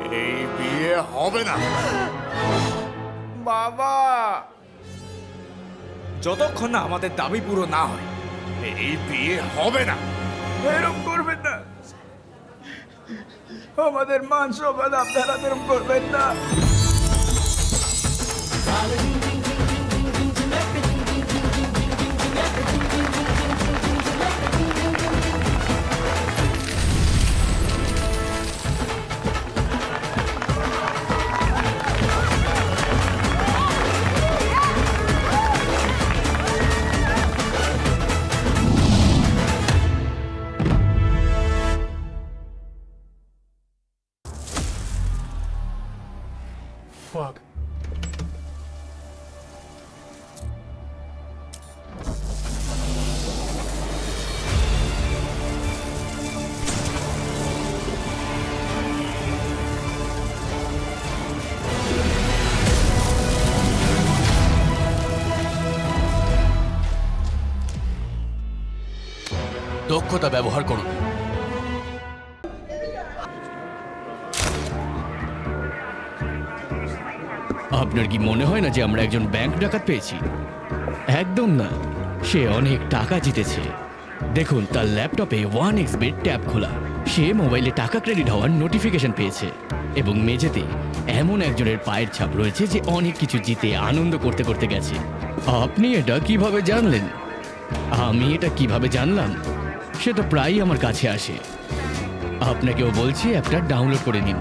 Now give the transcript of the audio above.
এই বিয়ে হবে না। বাবা, যতক্ষণ না আমাদের দাবি পুরো না হয় এই বিয়ে হবে না। এরম করবেন না। আমাদের মান সম্মান আপনারা এরম করবেন না। Fuck. দক্ষতা ব্যবহার করুন। আপনার কি মনে হয় না যে আমরা একজন ব্যাংক ডাকাত পেয়েছি? একদম না, সে অনেক টাকা জিতেছে। দেখুন, তার ল্যাপটপে 1xbet ট্যাব খোলা। সে মোবাইলে টাকা ক্রেডিট হওয়ার নোটিফিকেশন পেয়েছে এবং মেঝেতে এমন একজনের পায়ের ছাপ রয়েছে যে অনেক কিছু জিতে আনন্দ করতে করতে গেছে। আপনি এটা কিভাবে জানলেন? আমি এটা কিভাবে জানলাম সেটা প্রায়ই আমার কাছে আসে। আপনাকেও বলছি অ্যাপটা ডাউনলোড করে নিন।